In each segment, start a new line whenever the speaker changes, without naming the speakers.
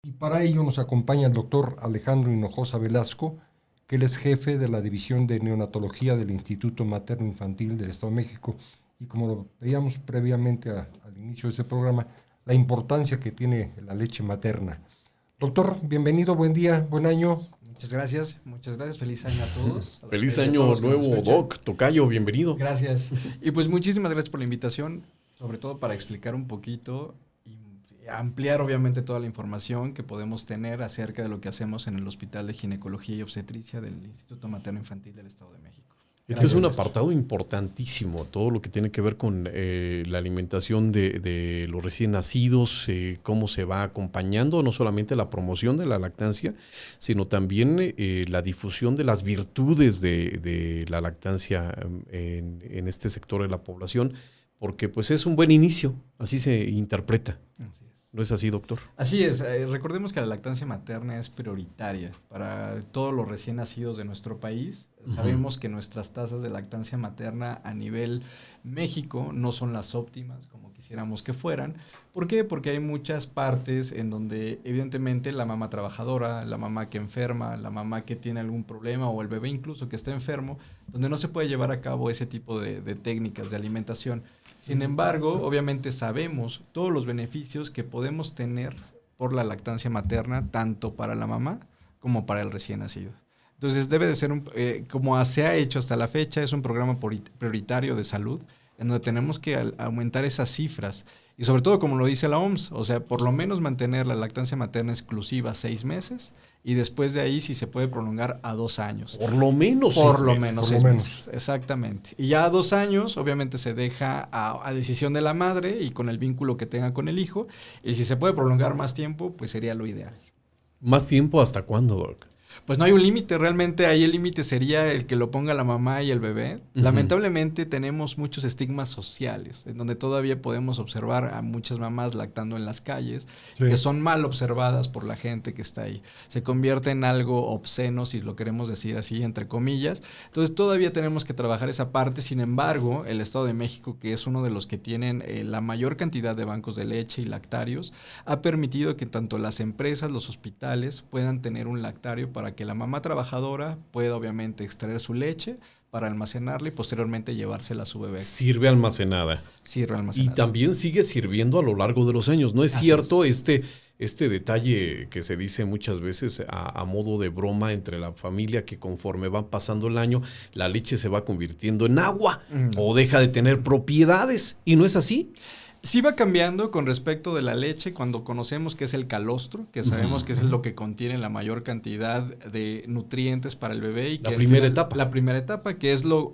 Y para ello nos acompaña el doctor Alejandro Hinojosa Velasco, que él es jefe de la División de Neonatología del Instituto Materno Infantil del Estado de México. Y como lo veíamos previamente al inicio de este programa, la importancia que tiene la leche materna. Doctor, bienvenido, buen día, buen año.
Muchas gracias, feliz año a todos.
Feliz año nuevo, Doc, tocayo, bienvenido.
Gracias. Y pues muchísimas gracias por la invitación, sobre todo para explicar un poquito y ampliar obviamente toda la información que podemos tener acerca de lo que hacemos en el Hospital de Ginecología y Obstetricia del Instituto Materno Infantil del Estado de México.
Este es un apartado importantísimo, todo lo que tiene que ver con la alimentación de los recién nacidos, cómo se va acompañando no solamente la promoción de la lactancia, sino también la difusión de las virtudes de la lactancia en este sector de la población, porque pues es un buen inicio, así se interpreta.
Así es.
¿No es así, doctor?
Así es, recordemos que la lactancia materna es prioritaria para todos los recién nacidos de nuestro país. Sabemos que nuestras tasas de lactancia materna a nivel México no son las óptimas como quisiéramos que fueran. ¿Por qué? Porque hay muchas partes en donde evidentemente la mamá trabajadora, la mamá que enferma, la mamá que tiene algún problema o el bebé incluso que está enfermo, donde no se puede llevar a cabo ese tipo de técnicas de alimentación. Sin embargo, obviamente sabemos todos los beneficios que podemos tener por la lactancia materna, tanto para la mamá como para el recién nacido. Entonces debe de ser, como se ha hecho hasta la fecha, es un programa prioritario de salud en donde tenemos que aumentar esas cifras. Y sobre todo, como lo dice la OMS, o sea, por lo menos mantener la lactancia materna exclusiva 6 meses y después de ahí si se puede prolongar a 2 años.
Por lo menos
6 meses, exactamente. Y ya a 2 años, obviamente se deja a decisión de la madre y con el vínculo que tenga con el hijo. Y si se puede prolongar más tiempo, pues sería lo ideal.
¿Más tiempo hasta cuándo, Doc?
Pues no hay un límite, realmente ahí el límite sería el que lo ponga la mamá y el bebé. Lamentablemente tenemos muchos estigmas sociales, en donde todavía podemos observar a muchas mamás lactando en las calles, que son mal observadas por la gente que está ahí. Se convierte en algo obsceno, si lo queremos decir así, entre comillas. Entonces todavía tenemos que trabajar esa parte. Sin embargo, el Estado de México, que es uno de los que tienen la mayor cantidad de bancos de leche y lactarios, ha permitido que tanto las empresas, los hospitales puedan tener un lactario para que la mamá trabajadora pueda obviamente extraer su leche para almacenarla y posteriormente llevársela a su bebé.
Sirve almacenada. Y también sigue sirviendo a lo largo de los años. ¿No es cierto este detalle que se dice muchas veces a modo de broma entre la familia, que conforme va pasando el año, la leche se va convirtiendo en agua o deja de tener propiedades? ¿Y no es así?
Sí va cambiando con respecto de la leche cuando conocemos que es el calostro, que sabemos que es lo que contiene la mayor cantidad de nutrientes para el bebé. Y que
la primera etapa.
La primera etapa, que es lo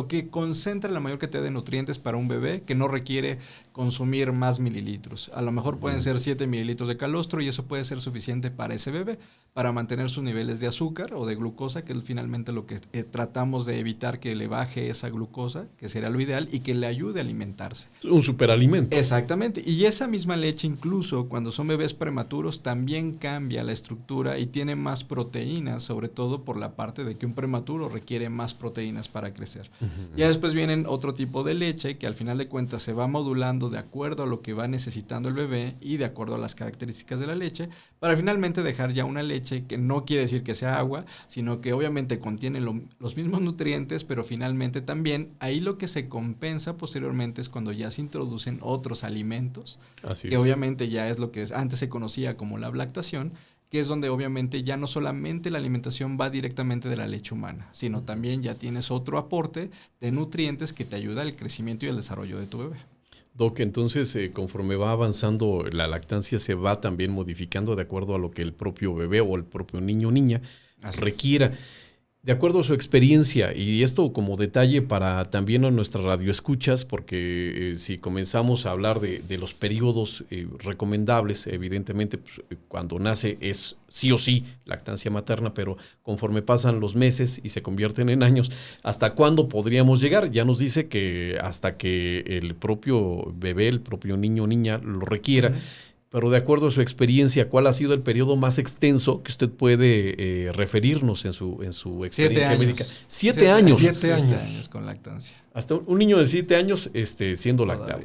que concentra la mayor cantidad de nutrientes para un bebé, que no requiere consumir más mililitros. A lo mejor pueden ser 7 mililitros de calostro y eso puede ser suficiente para ese bebé, para mantener sus niveles de azúcar o de glucosa, que es finalmente lo que tratamos de evitar, que le baje esa glucosa, que sería lo ideal, y que le ayude a alimentarse.
Un superalimento.
Exactamente. Y esa misma leche, incluso cuando son bebés prematuros, también cambia la estructura y tiene más proteínas, sobre todo por la parte de que un prematuro requiere más proteínas para crecer. Ya después vienen otro tipo de leche que al final de cuentas se va modulando de acuerdo a lo que va necesitando el bebé y de acuerdo a las características de la leche, para finalmente dejar ya una leche que no quiere decir que sea agua, sino que obviamente contiene los mismos nutrientes, pero finalmente también ahí lo que se compensa posteriormente es cuando ya se introducen otros alimentos, que obviamente ya es lo que antes se conocía como la lactación, que es donde obviamente ya no solamente la alimentación va directamente de la leche humana, sino también ya tienes otro aporte de nutrientes que te ayuda al crecimiento y al desarrollo de tu bebé.
Doc, entonces conforme va avanzando la lactancia se va también modificando de acuerdo a lo que el propio bebé o el propio niño o niña requiera. De acuerdo a su experiencia, y esto como detalle para también a nuestras radioescuchas, porque si comenzamos a hablar de los periodos recomendables, evidentemente pues, cuando nace es sí o sí lactancia materna, pero conforme pasan los meses y se convierten en años, ¿hasta cuándo podríamos llegar? Ya nos dice que hasta que el propio bebé, el propio niño o niña lo requiera. Pero de acuerdo a su experiencia, ¿cuál ha sido el periodo más extenso que usted puede referirnos en su experiencia médica? 7 años.
7 años con lactancia.
Hasta un niño de 7 años siendo lactado.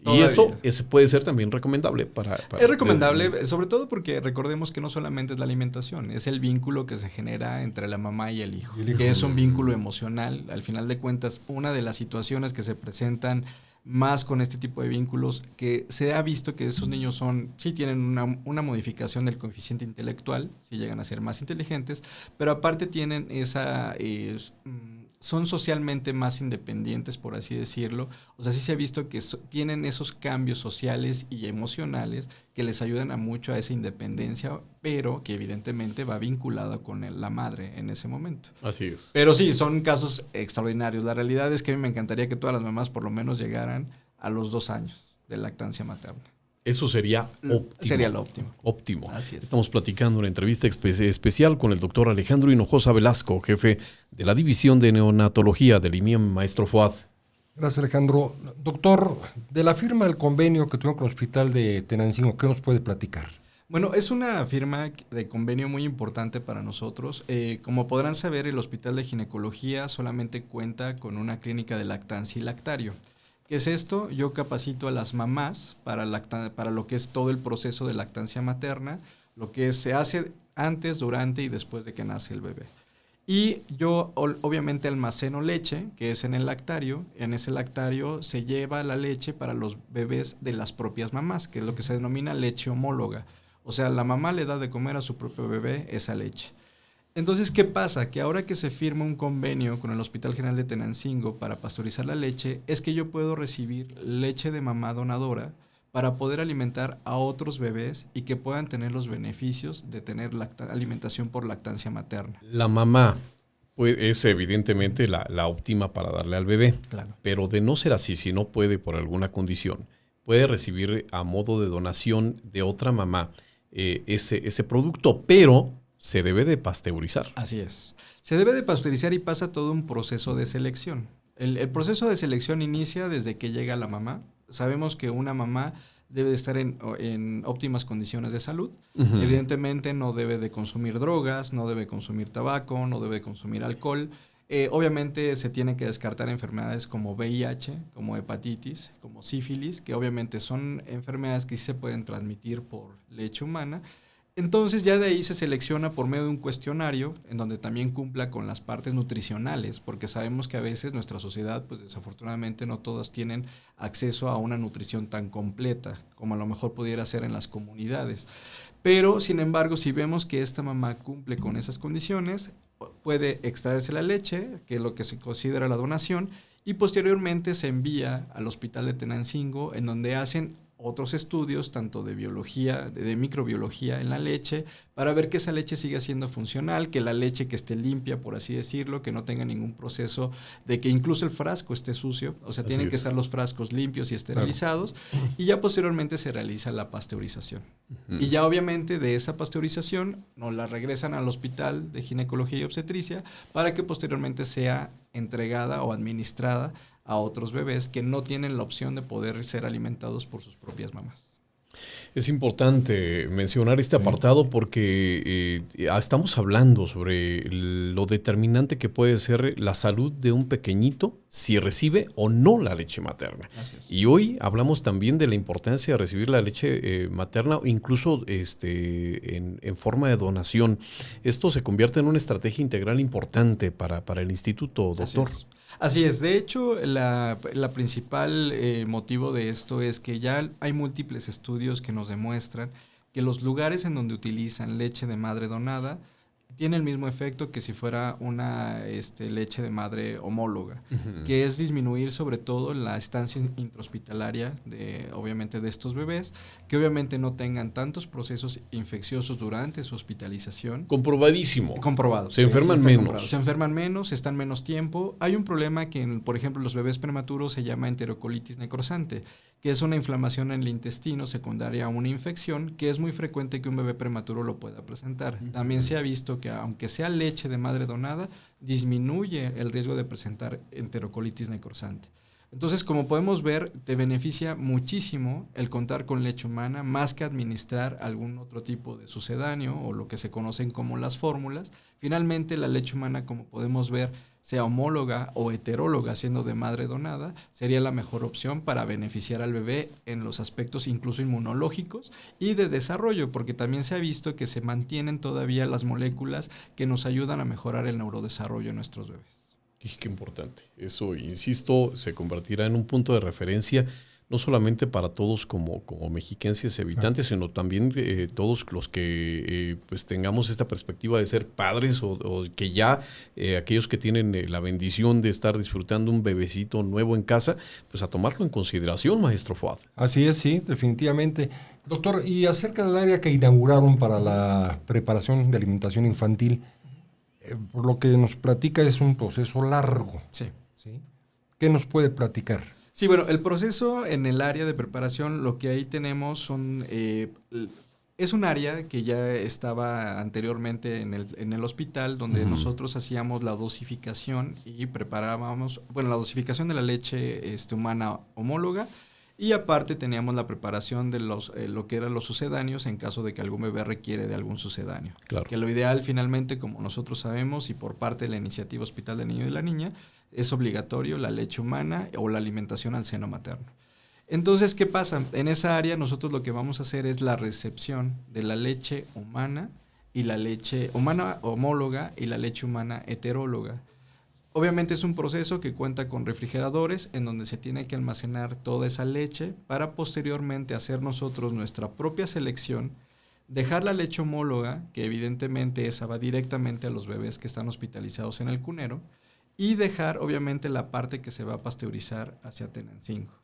Y esto puede ser también recomendable para
es recomendable, sobre todo porque recordemos que no solamente es la alimentación, es el vínculo que se genera entre la mamá y el hijo, que es un vínculo emocional. Al final de cuentas, una de las situaciones que se presentan más con este tipo de vínculos, que se ha visto que esos niños sí tienen una modificación del coeficiente intelectual, sí llegan a ser más inteligentes, pero aparte tienen son socialmente más independientes, por así decirlo. O sea, sí se ha visto que tienen esos cambios sociales y emocionales que les ayudan mucho a esa independencia, pero que evidentemente va vinculada con la madre en ese momento.
Así es.
Pero sí, son casos extraordinarios. La realidad es que a mí me encantaría que todas las mamás por lo menos llegaran a los 2 años de lactancia materna.
Eso sería óptimo.
Sería lo óptimo.
Óptimo.
Así es.
Estamos platicando una entrevista especial con el doctor Alejandro Hinojosa Velasco, jefe de la División de Neonatología del IMIEM Maestro Fuad.
Gracias, Alejandro. Doctor, de la firma del convenio que tuvieron con el Hospital de Tenancingo, ¿qué nos puede platicar?
Bueno, es una firma de convenio muy importante para nosotros. Como podrán saber, el Hospital de Ginecología solamente cuenta con una clínica de lactancia y lactario. ¿Qué es esto? Yo capacito a las mamás para lo que es todo el proceso de lactancia materna, lo que se hace antes, durante y después de que nace el bebé. Y yo obviamente almaceno leche, que es en el lactario. En ese lactario se lleva la leche para los bebés de las propias mamás, que es lo que se denomina leche homóloga. O sea, la mamá le da de comer a su propio bebé esa leche. Entonces, ¿qué pasa? Que ahora que se firma un convenio con el Hospital General de Tenancingo para pasteurizar la leche, es que yo puedo recibir leche de mamá donadora para poder alimentar a otros bebés y que puedan tener los beneficios de tener alimentación por lactancia materna.
La mamá es evidentemente la óptima para darle al bebé,
claro.
Pero de no ser así, si no puede por alguna condición, puede recibir a modo de donación de otra mamá ese producto, pero se debe de pasteurizar.
Así es. Se debe de pasteurizar y pasa todo un proceso de selección. El proceso de selección inicia desde que llega la mamá. Sabemos que una mamá debe de estar en óptimas condiciones de salud. Uh-huh. Evidentemente no debe de consumir drogas, no debe consumir tabaco, no debe consumir alcohol. Obviamente se tienen que descartar enfermedades como VIH, como hepatitis, como sífilis, que obviamente son enfermedades que sí se pueden transmitir por leche humana. Entonces ya de ahí se selecciona por medio de un cuestionario en donde también cumpla con las partes nutricionales, porque sabemos que a veces nuestra sociedad, pues desafortunadamente no todas tienen acceso a una nutrición tan completa como a lo mejor pudiera ser en las comunidades. Pero, sin embargo, si vemos que esta mamá cumple con esas condiciones, puede extraerse la leche, que es lo que se considera la donación, y posteriormente se envía al Hospital de Tenancingo, en donde hacen otros estudios, tanto de biología, de microbiología en la leche, para ver que esa leche siga siendo funcional, que la leche que esté limpia, por así decirlo, que no tenga ningún proceso de que incluso el frasco esté sucio, o sea, tienen que estar los frascos limpios y esterilizados, claro. Y ya posteriormente se realiza la pasteurización. Uh-huh. Y ya obviamente de esa pasteurización nos la regresan al Hospital de Ginecología y Obstetricia para que posteriormente sea entregada o administrada a otros bebés que no tienen la opción de poder ser alimentados por sus propias mamás.
Es importante mencionar este apartado porque estamos hablando sobre lo determinante que puede ser la salud de un pequeñito si recibe o no la leche materna. Y hoy hablamos también de la importancia de recibir la leche materna, incluso en forma de donación. Esto se convierte en una estrategia integral importante para el instituto, doctor.
Así es. De hecho, la principal motivo de esto es que ya hay múltiples estudios que nos demuestran que los lugares en donde utilizan leche de madre donada tiene el mismo efecto que si fuera una leche de madre homóloga, uh-huh. Que es disminuir sobre todo la estancia intrahospitalaria obviamente de estos bebés, que obviamente no tengan tantos procesos infecciosos durante su hospitalización.
Comprobadísimo.
Comprobado.
Se enferman menos.
Comprobado. Se enferman menos, están menos tiempo. Hay un problema que, por ejemplo, los bebés prematuros se llama enterocolitis necrosante, que es una inflamación en el intestino secundaria a una infección, que es muy frecuente que un bebé prematuro lo pueda presentar. Uh-huh. También se ha visto que aunque sea leche de madre donada, disminuye el riesgo de presentar enterocolitis necrosante. Entonces, como podemos ver, te beneficia muchísimo el contar con leche humana más que administrar algún otro tipo de sucedáneo o lo que se conocen como las fórmulas. Finalmente, la leche humana, como podemos ver, sea homóloga o heteróloga, siendo de madre donada, sería la mejor opción para beneficiar al bebé en los aspectos incluso inmunológicos y de desarrollo, porque también se ha visto que se mantienen todavía las moléculas que nos ayudan a mejorar el neurodesarrollo en nuestros bebés.
Y qué importante. Eso, insisto, se convertirá en un punto de referencia no solamente para todos como mexiquenses habitantes, sino también todos los que pues tengamos esta perspectiva de ser padres o que ya aquellos que tienen la bendición de estar disfrutando un bebecito nuevo en casa, pues a tomarlo en consideración, maestro Fuad.
Así es, sí, definitivamente. Doctor, y acerca del área que inauguraron para la preparación de alimentación infantil, por lo que nos platica es un proceso largo.
Sí.
¿Sí? ¿Qué nos puede platicar?
Sí, bueno, el proceso en el área de preparación, lo que ahí tenemos son... es un área que ya estaba anteriormente en el hospital, donde nosotros hacíamos la dosificación y preparábamos, bueno, la dosificación de la leche humana homóloga, y aparte teníamos la preparación de lo que eran los sucedáneos en caso de que algún bebé requiere de algún sucedáneo.
Claro.
Que lo ideal finalmente, como nosotros sabemos y por parte de la iniciativa Hospital del Niño y de la Niña, es obligatorio la leche humana o la alimentación al seno materno. Entonces, ¿qué pasa? En esa área nosotros lo que vamos a hacer es la recepción de la leche humana y la leche humana homóloga y la leche humana heteróloga. Obviamente es un proceso que cuenta con refrigeradores en donde se tiene que almacenar toda esa leche para posteriormente hacer nosotros nuestra propia selección, dejar la leche homóloga, que evidentemente esa va directamente a los bebés que están hospitalizados en el cunero, y dejar obviamente la parte que se va a pasteurizar hacia Tenancingo.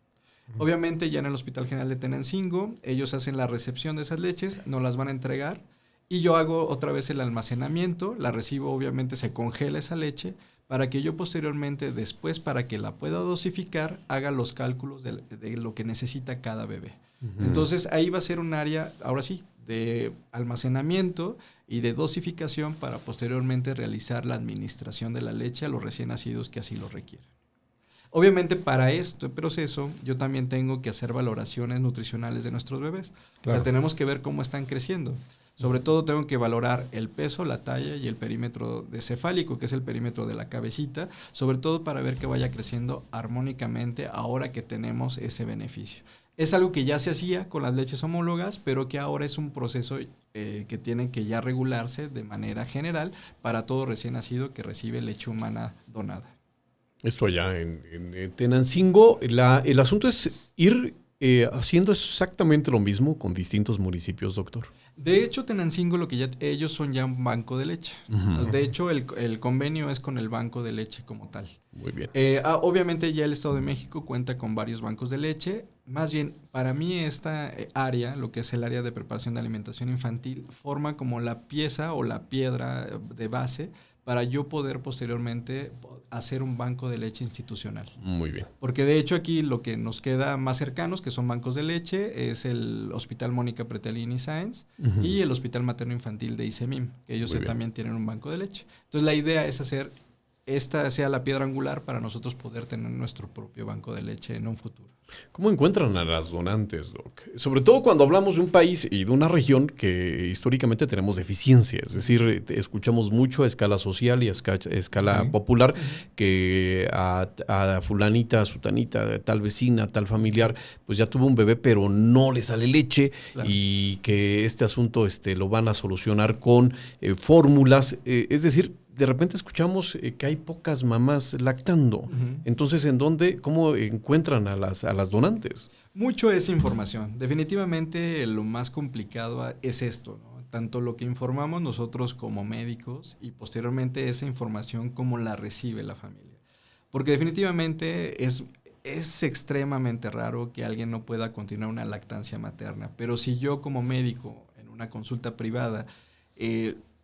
Obviamente ya en el Hospital General de Tenancingo ellos hacen la recepción de esas leches, nos las van a entregar y yo hago otra vez el almacenamiento, la recibo, obviamente se congela esa leche para que yo posteriormente, después para que la pueda dosificar, haga los cálculos de lo que necesita cada bebé. Entonces ahí va a ser un área, ahora sí, de almacenamiento y de dosificación para posteriormente realizar la administración de la leche a los recién nacidos que así lo requieran. Obviamente para este proceso yo también tengo que hacer valoraciones nutricionales de nuestros bebés. Claro. O sea, tenemos que ver cómo están creciendo. Sobre todo tengo que valorar el peso, la talla y el perímetro cefálico, que es el perímetro de la cabecita, sobre todo para ver que vaya creciendo armónicamente ahora que tenemos ese beneficio. Es algo que ya se hacía con las leches homólogas, pero que ahora es un proceso que tiene que ya regularse de manera general para todo recién nacido que recibe leche humana donada.
Esto allá en Tenancingo, el asunto es ir haciendo exactamente lo mismo con distintos municipios, doctor.
De hecho, Tenancingo lo que ya ellos son ya un banco de leche. De hecho, el convenio es con el banco de leche como tal.
Muy bien.
Obviamente ya el Estado de México cuenta con varios bancos de leche. Más bien, para mí esta área, lo que es el área de preparación de alimentación infantil, forma como la pieza o la piedra de base para yo poder posteriormente hacer un banco de leche institucional.
Muy bien.
Porque de hecho aquí lo que nos queda más cercanos, que son bancos de leche, es el Hospital Mónica Pretelini Sáenz y el Hospital Materno Infantil de ICEMIM, que ellos también tienen un banco de leche. Entonces la idea es hacer esta sea la piedra angular para nosotros poder tener nuestro propio banco de leche en un futuro.
¿Cómo encuentran a las donantes, Doc? Sobre todo cuando hablamos de un país y de una región que históricamente tenemos deficiencia. Es decir, escuchamos mucho a escala social y a escala popular que a fulanita, a sutanita, a tal vecina, a tal familiar, pues ya tuvo un bebé pero no le sale leche, claro, y que este asunto lo van a solucionar con fórmulas. Es decir, de repente escuchamos que hay pocas mamás lactando. Entonces, ¿cómo encuentran a las donantes?
Mucho es información. Definitivamente lo más complicado es esto, ¿no? Tanto lo que informamos nosotros como médicos y posteriormente esa información cómo la recibe la familia. Porque definitivamente es extremadamente raro que alguien no pueda continuar una lactancia materna. Pero si yo como médico en una consulta privada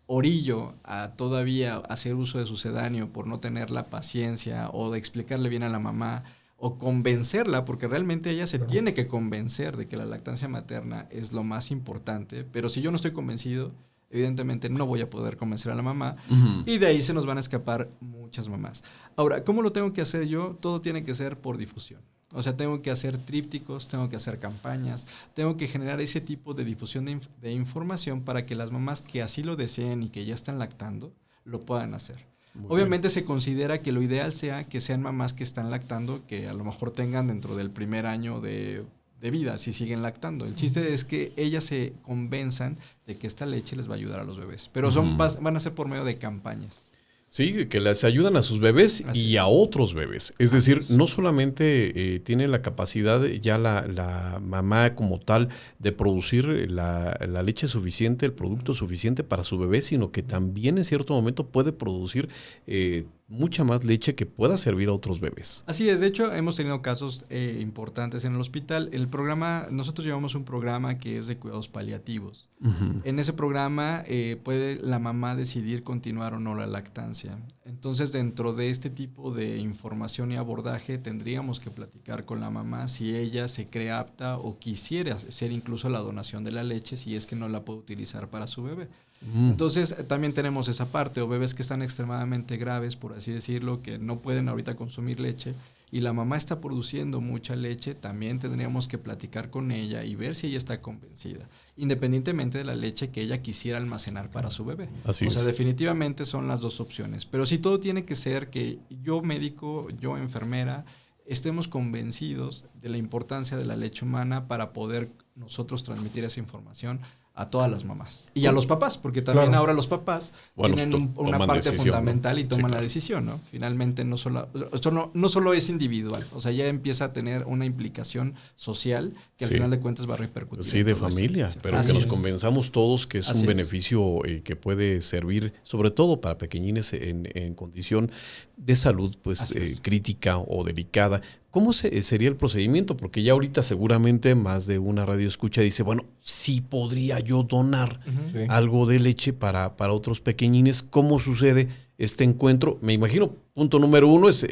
orillo a todavía hacer uso de sucedáneo por no tener la paciencia o de explicarle bien a la mamá o convencerla, porque realmente ella se tiene que convencer de que la lactancia materna es lo más importante, pero si yo no estoy convencido, evidentemente no voy a poder convencer a la mamá
Ujú.
y de ahí se nos van a escapar muchas mamás. Ahora, ¿cómo lo tengo que hacer yo? Todo tiene que ser por difusión. O sea, tengo que hacer trípticos, tengo que hacer campañas, tengo que generar ese tipo de difusión de información para que las mamás que así lo deseen y que ya están lactando, lo puedan hacer.
Muy
Obviamente se considera que lo ideal sea que sean mamás que están lactando, que a lo mejor tengan dentro del primer año de vida, si siguen lactando. El chiste es que ellas se convenzan de que esta leche les va a ayudar a los bebés. Pero van a ser por medio de campañas.
Sí, que les ayudan a sus bebés
Así
y
es.
a otros bebés. Es
Así
decir,
es.
no solamente tiene la capacidad ya la mamá como tal de producir la leche suficiente, el producto suficiente para su bebé, sino que también en cierto momento puede producir mucha más leche que pueda servir a otros bebés.
Así es, de hecho hemos tenido casos importantes en el hospital. Nosotros llevamos un programa que es de cuidados paliativos.
Ujú.
En ese programa puede la mamá decidir continuar o no la lactancia. Entonces, dentro de este tipo de información y abordaje, tendríamos que platicar con la mamá si ella se cree apta o quisiera hacer incluso la donación de la leche si es que no la puede utilizar para su bebé. Entonces, también tenemos esa parte, o bebés que están extremadamente graves, por así decirlo, que no pueden ahorita consumir leche, y la mamá está produciendo mucha leche, también tendríamos que platicar con ella y ver si ella está convencida, independientemente de la leche que ella quisiera almacenar para su bebé.
Así
o sea,
es.
definitivamente son las dos opciones. Pero sí, todo tiene que ser que yo médico, yo enfermera, estemos convencidos de la importancia de la leche humana para poder nosotros transmitir esa información a todas las mamás. Y a los papás, porque también
Claro.
ahora los papás tienen una
toman
parte
decisión,
fundamental y
¿no?
toman
Sí,
la
claro.
decisión, ¿no? Finalmente no solo es individual, o sea, ya empieza a tener una implicación social que al
Sí.
final de cuentas va a repercutir.
Sí,
en
de
toda esta
familia,
decisión.
pero
Así
que nos
es.
convenzamos todos que es
Así
un
es.
beneficio que puede servir, sobre todo para pequeñines en condición de salud pues
Así es.
crítica o delicada. ¿Cómo sería el procedimiento? Porque ya ahorita seguramente más de una radio escucha dice, bueno, sí podría yo donar
Ujú.
Sí.
algo de leche para otros pequeñines. ¿Cómo sucede este encuentro? Me imagino, punto número uno es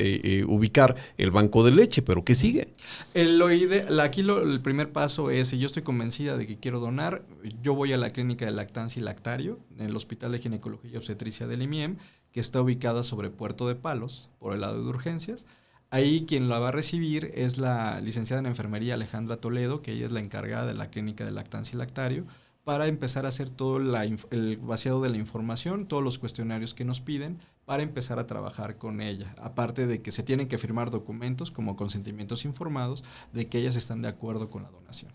ubicar el banco de leche, pero ¿qué sigue?
El primer paso es, si yo estoy convencida de que quiero donar, yo voy a la clínica de lactancia y lactario, en el Hospital de Ginecología y Obstetricia del IMIEM, que está ubicada sobre Puerto de Palos, por el lado de urgencias. Ahí quien la va a recibir es la licenciada en enfermería Alejandra Toledo, que ella es la encargada de la clínica de lactancia y lactario, para empezar a hacer todo el vaciado de la información, todos los cuestionarios que nos piden, para empezar a trabajar con ella. Aparte de que se tienen que firmar documentos como consentimientos informados de que ellas están de acuerdo con la donación.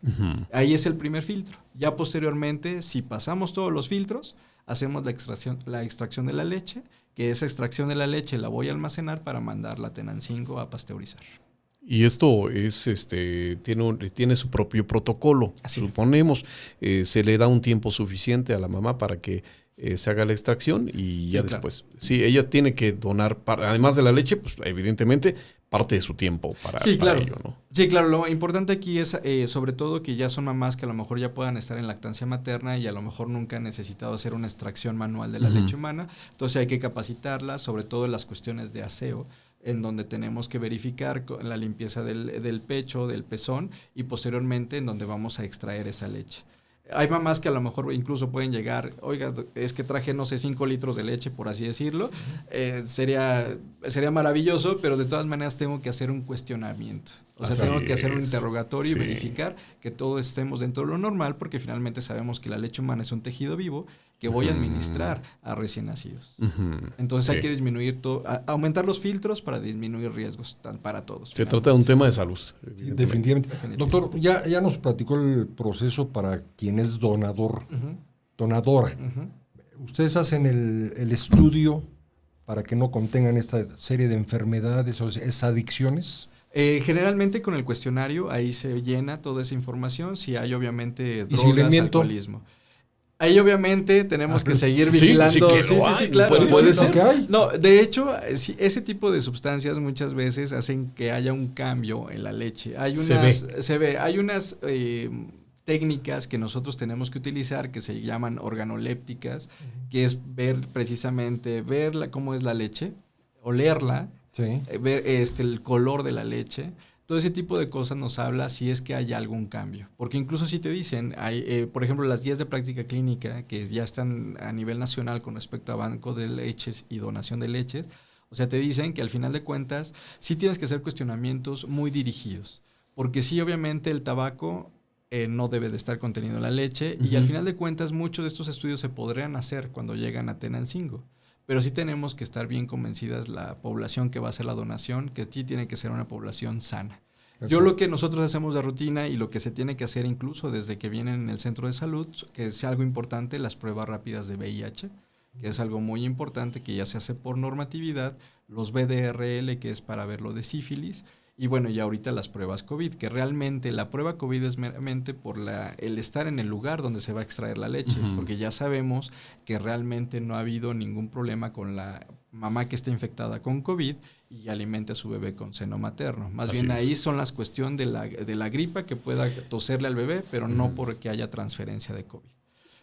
Ahí es el primer filtro. Ya posteriormente, si pasamos todos los filtros, hacemos la extracción de la leche, que esa extracción de la leche la voy a almacenar para mandarla a Tenancingo a pasteurizar.
Y esto es, tiene su propio protocolo.
Así.
Suponemos, se le da un tiempo suficiente a la mamá para que se haga la extracción y ya
claro.
después. Sí, ella tiene que donar, además de la leche, pues evidentemente parte de su tiempo para
claro.
ello, ¿no?
Sí, claro. Lo importante aquí es sobre todo que ya son mamás que a lo mejor ya puedan estar en lactancia materna y a lo mejor nunca han necesitado hacer una extracción manual de la leche humana. Entonces hay que capacitarlas, sobre todo en las cuestiones de aseo, en donde tenemos que verificar la limpieza del pecho, del pezón, y posteriormente en donde vamos a extraer esa leche. Hay mamás que a lo mejor incluso pueden llegar, oiga, es que traje, no sé, 5 litros de leche, por así decirlo. Sería maravilloso, pero de todas maneras tengo que hacer un cuestionamiento. O sea,
Así
tengo que hacer un
es.
interrogatorio
Sí.
y verificar que todos estemos dentro de lo normal, porque finalmente sabemos que la leche humana es un tejido vivo que voy a administrar a recién nacidos. Entonces hay
Sí.
que disminuir aumentar los filtros para disminuir riesgos para todos.
Se trata de un tema de salud.
Sí, definitivamente. Doctor, ya nos platicó el proceso para quien es donador,
Ujú,
donadora.
ujú.
¿Ustedes hacen el estudio para que no contengan esta serie de enfermedades o esas adicciones?
Generalmente con el cuestionario ahí se llena toda esa información, si hay obviamente
¿Y
drogas,
seguimiento?
alcoholismo. Ahí obviamente tenemos que seguir
Sí,
vigilando.
sí que lo hay,
claro.
puede
ser. Lo que hay.
No, de hecho, sí, ese tipo de sustancias muchas veces hacen que haya un cambio en la leche. Hay unas técnicas que nosotros tenemos que utilizar que se llaman organolépticas, que es ver cómo es la leche, olerla,
Sí.
ver el color de la leche, Todo ese tipo de cosas nos habla si es que hay algún cambio. Porque incluso si te dicen, hay, por ejemplo, las guías de práctica clínica que ya están a nivel nacional con respecto a banco de leches y donación de leches, o sea, te dicen que al final de cuentas sí tienes que hacer cuestionamientos muy dirigidos. Porque sí, obviamente el tabaco no debe de estar contenido en la leche y al final de cuentas muchos de estos estudios se podrían hacer cuando llegan a Tenancingo. Pero sí tenemos que estar bien convencidas la población que va a hacer la donación, que sí tiene que ser una población sana. Yo lo que nosotros hacemos de rutina y lo que se tiene que hacer incluso desde que vienen en el centro de salud, que es algo importante, las pruebas rápidas de VIH, que es algo muy importante que ya se hace por normatividad, los VDRL, que es para ver lo de sífilis, y bueno, ya ahorita las pruebas COVID, que realmente la prueba COVID es meramente por el estar en el lugar donde se va a extraer la leche, porque ya sabemos que realmente no ha habido ningún problema con la mamá que está infectada con COVID y alimenta a su bebé con seno materno. Más bien ahí son las cuestiones de la gripa que pueda toserle al bebé, pero no porque haya transferencia de COVID.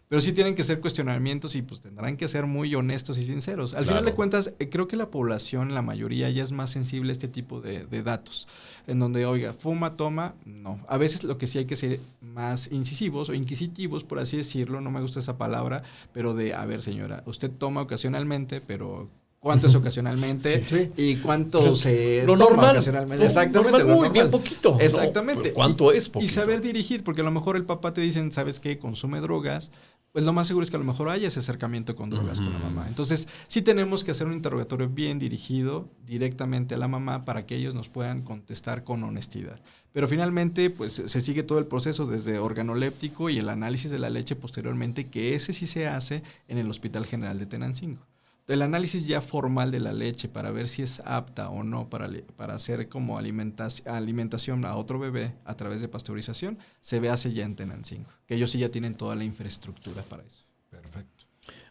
Pero sí tienen que ser cuestionamientos y pues tendrán que ser muy honestos y sinceros. Al final de cuentas, creo que la población, la mayoría, ya es más sensible a este tipo de datos. En donde, oiga, fuma, toma, no. A veces lo que sí hay que ser más incisivos o inquisitivos, por así decirlo, no me gusta esa palabra, pero de, a ver señora, usted toma ocasionalmente, pero ¿cuánto es ocasionalmente? Sí. ¿Y cuánto se
lo
toma
normal,
ocasionalmente? Exactamente.
Normal, muy bien poquito.
Exactamente.
No, ¿cuánto es poquito?
Y saber dirigir, porque a lo mejor el papá te dicen, ¿sabes qué? Consume drogas. Pues lo más seguro es que a lo mejor haya ese acercamiento con drogas con la mamá. Entonces, sí tenemos que hacer un interrogatorio bien dirigido directamente a la mamá para que ellos nos puedan contestar con honestidad. Pero finalmente, pues se sigue todo el proceso desde organoléptico y el análisis de la leche posteriormente, que ese sí se hace en el Hospital General de Tenancingo. El análisis ya formal de la leche para ver si es apta o no para hacer como alimentación a otro bebé a través de pasteurización, se hace ya en Tenancingo, que ellos sí ya tienen toda la infraestructura para eso.
Perfecto.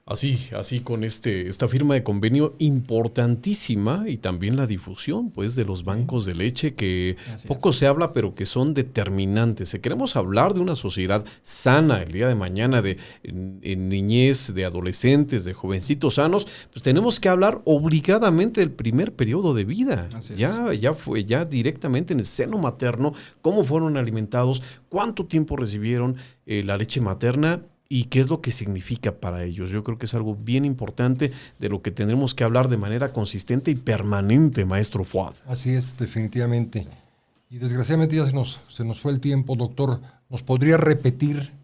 Así con esta firma de convenio importantísima y también la difusión pues de los bancos de leche que poco se habla pero que son determinantes. Si queremos hablar de una sociedad sana el día de mañana, de niñez, de adolescentes, de jovencitos sanos, pues tenemos que hablar obligadamente del primer periodo de vida. Ya directamente en el seno materno, cómo fueron alimentados, cuánto tiempo recibieron la leche materna y qué es lo que significa para ellos. Yo creo que es algo bien importante de lo que tendremos que hablar de manera consistente y permanente, maestro Fuad.
Así es, definitivamente. Y desgraciadamente ya se nos fue el tiempo, doctor. ¿Nos podría repetir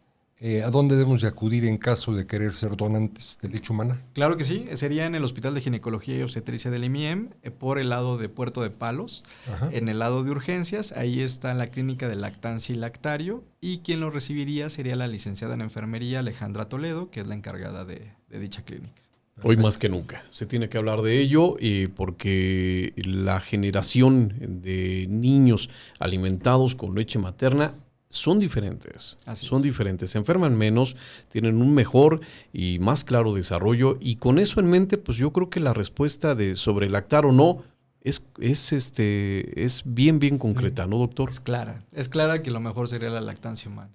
a dónde debemos de acudir en caso de querer ser donantes de leche humana?
Claro que sí, sería en el Hospital de Ginecología y Obstetricia del IMIEM, por el lado de Puerto de Palos. Ajá. En el lado de urgencias, ahí está la clínica de lactancia y lactario, y quien lo recibiría sería la licenciada en enfermería Alejandra Toledo, que es la encargada de dicha clínica.
Perfecto. Hoy más que nunca se tiene que hablar de ello porque la generación de niños alimentados con leche materna son diferentes, se enferman menos, tienen un mejor y más claro desarrollo y con eso en mente, pues yo creo que la respuesta de sobre lactar o no es bien concreta, ¿no, doctor?
Es clara que lo mejor sería la lactancia humana.